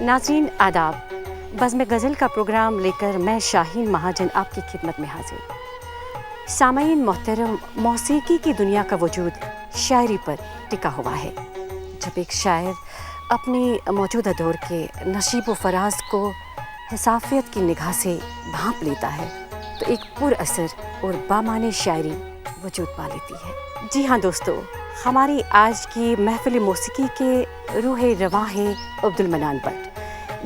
नाज़रीन आदाब, बज़्म गज़ल का प्रोग्राम लेकर मैं शाहीन महाजन आपकी खिदमत में हाजिर। सामाईन मोहतरम, मौसीकी की दुनिया का वजूद शायरी पर टिका हुआ है। जब एक शायर अपनी मौजूदा दौर के नशीब व फराज को हिसाफियत की निगाह से भांप लेता है तो एक पुरअसर और बामाने शायरी वजूद पा लेती है। जी हाँ दोस्तों, हमारी आज की महफिल मौसीकी के रूह रवां हैं अब्दुल मनान भट्ट,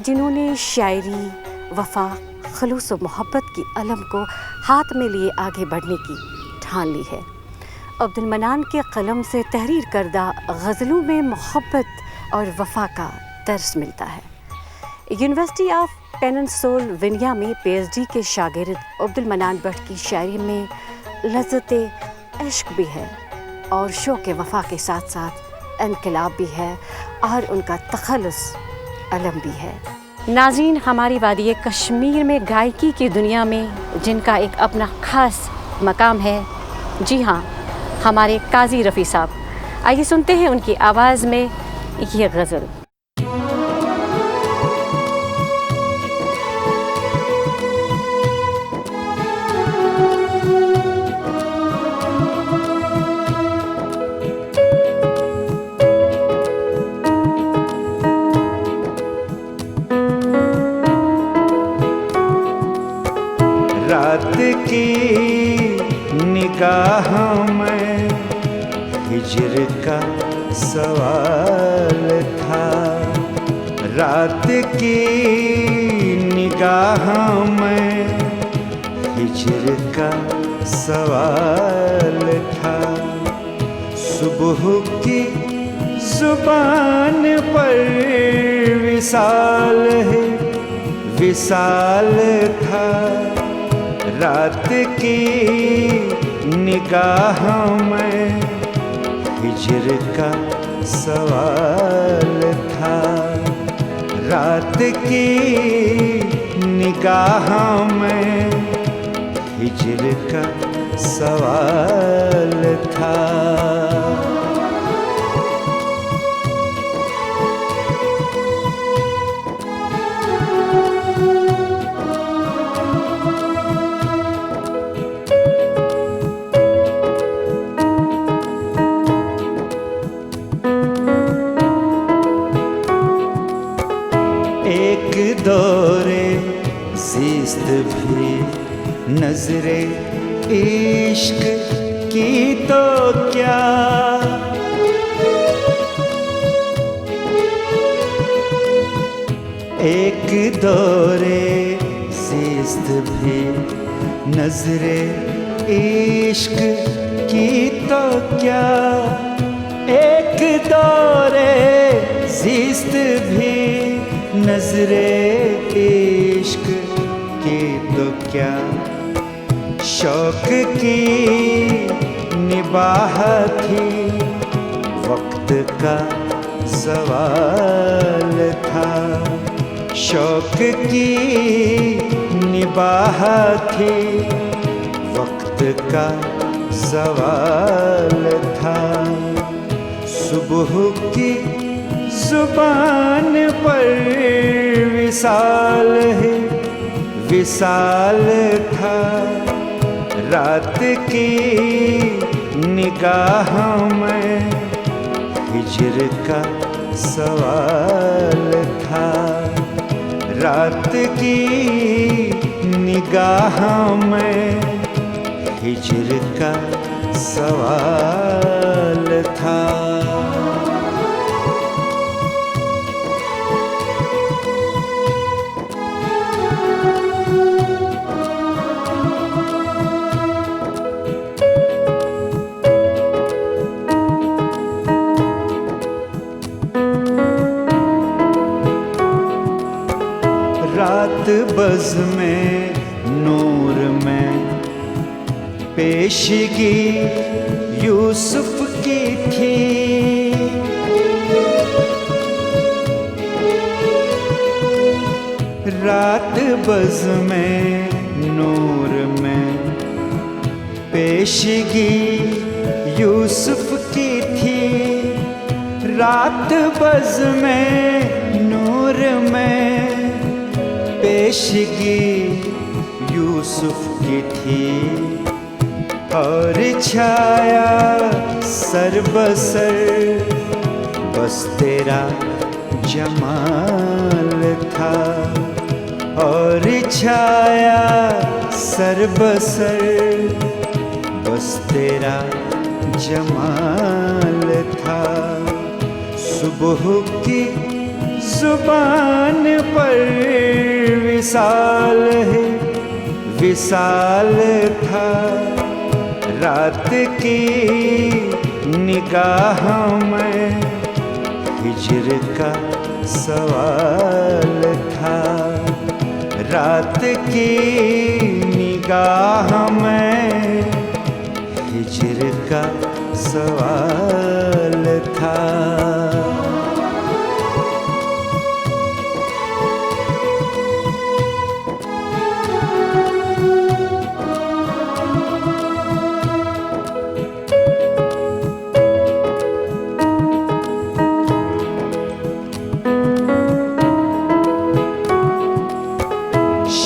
जिन्होंने शायरी, वफ़ा, खलूस व मोहब्बत की अलम को हाथ में लिए आगे बढ़ने की ठान ली है। अब्दुल मनान के कलम से तहरीर करदा गज़लों में मोहब्बत और वफ़ा का दर्स मिलता है। यूनिवर्सिटी ऑफ पेनिनसुलवेनिया में PhD के शागिर्द अब्दुल मनान भट्ट की शायरी में लज़्ज़त इश्क भी है और शौक़ वफ़ा के साथ साथ इनकलाब भी है और उनका तखल्लुस अलम भी है। नाज़रीन, हमारी वादी कश्मीर में गायकी की दुनिया में जिनका एक अपना ख़ास मकाम है, जी हाँ, हमारे काज़ी रफ़ी साहब। आइए सुनते हैं उनकी आवाज़ में ये गज़ल। रात की निगाहों में हिज्र का सवाल था। रात की निगाहों में हिज्र का सवाल था। सुबह की ज़ुबान पर विसाल है, विसाल था। रात की निगाहों में हिज्र का सवाल था। रात की निगाहों में हिज्र का सवाल था। एक दौरे ज़िस्त भी नजरे इश्क की तो क्या, एक दौरे ज़िस्त भी नजरे इश्क की तो क्या। एक दौरे ज़िस्त भी नजरे इश्क की तो क्या। शौक की निबाह थी, वक्त का सवाल था। शौक की निबाह थी, वक्त का सवाल था। सुबह की ज़ुबान पर विसाल है, विसाल था। रात की निगाहों में हिज्र का सवाल था। रात की निगाहों में हिज्र का सवाल था। रात बज़ में नूर में पेशगी यूसुफ की थी। बज़ में नूर में पेशगी यूसुफ की थी। रात बज़ में नूर में पेशगी यूसुफ की थी। और छाया सर बसर बस तेरा जमाल था। और छाया सर बसर बस तेरा जमाल था। सुबह की जुबान पर विसाल है विसाल था। रात की निगाह में हिज्र का सवाल था। रात की निगाह में हिज्र का सवाल था।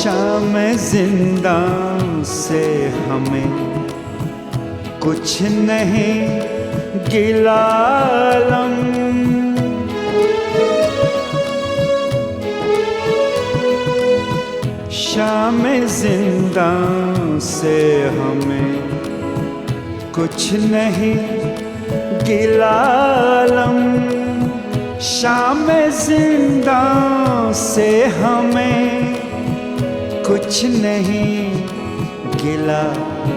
शाम जिंदा से हमें कुछ नहीं गिलालम। शाम जिंदा से हमें कुछ नहीं गिलालम। शाम जिंदा से हमें कुछ नहीं गिला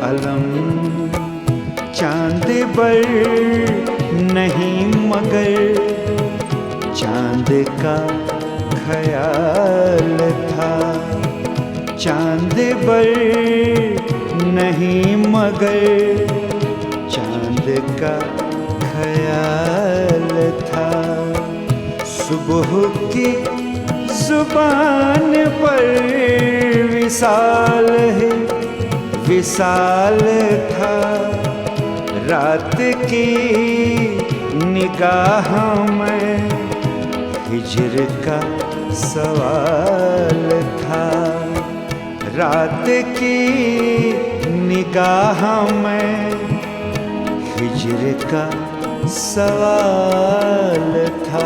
अलम। चांद बर नहीं मगर चांद का ख्याल था। चांद बर नहीं मगर चांद का ख्याल था। सुबह की जुबान पर विसाल है विसाल था। रात की निगाह में हिज्र का सवाल था। रात की निगाह में हिज्र का सवाल था।